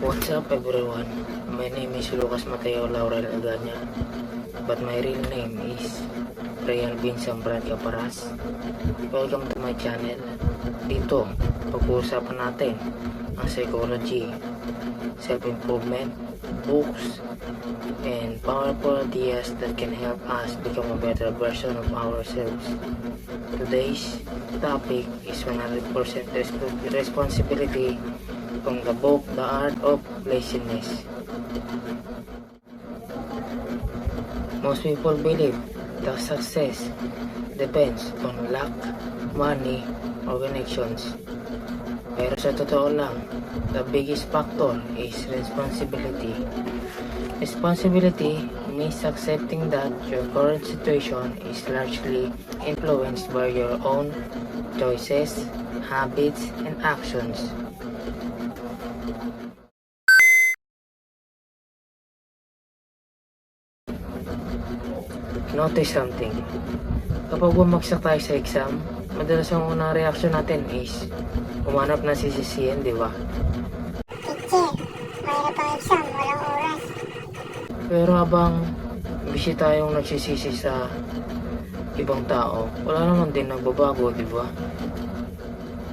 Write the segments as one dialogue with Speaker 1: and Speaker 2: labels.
Speaker 1: What's up everyone? My name is Lucas Mateo Laurel Aganya, but my real name is Real Vincent Brad Caparas. Welcome to my channel. Dito, pag-uusapan natin ang psychology, self-improvement, books, and powerful ideas that can help us become a better version of ourselves. Today's topic is 100% responsibility from the book The Art of Laziness. Most people believe that success depends on luck, money, or connections. Pero sa totoo lang, the biggest factor is responsibility. Responsibility means accepting that your current situation is largely influenced by your own choices, habits, and actions. Notice something. Kapag bumagsak tayo sa exam, madalas ang unang reaksyon natin is umanap na sisisihin, di ba?
Speaker 2: Teacher, mayroon pang exam, walang oras.
Speaker 1: Pero habang busy tayong nagsisisi sa ibang tao, wala naman din nagbabago, di ba?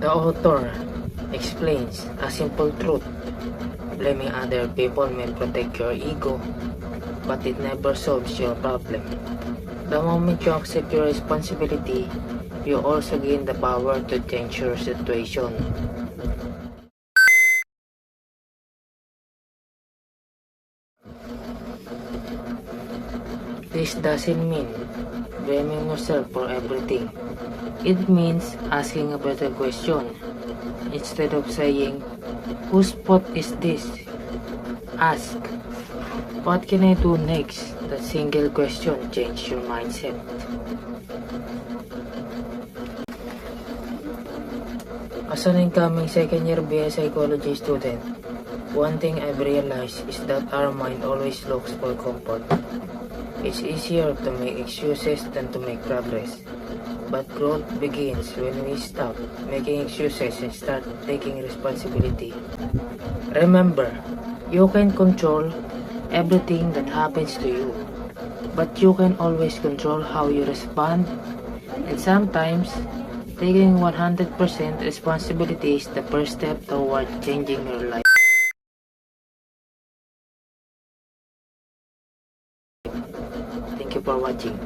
Speaker 1: The author explains a simple truth. Blaming other people may protect your ego, but it never solves your problem. The moment you accept your responsibility, you also gain the power to change your situation. This doesn't mean blaming yourself for everything. It means asking a better question. Instead of saying, "Whose fault is this?" ask, "What can I do next?" That single question changes your mindset. As an incoming second year BA psychology student, one thing I've realized is that our mind always looks for comfort. It's easier to make excuses than to make progress. But growth begins when we stop making excuses and start taking responsibility. Remember, you can control everything that happens to you, but you can always control how you respond, and sometimes taking 100% responsibility is the first step toward changing your life. Thank you for watching.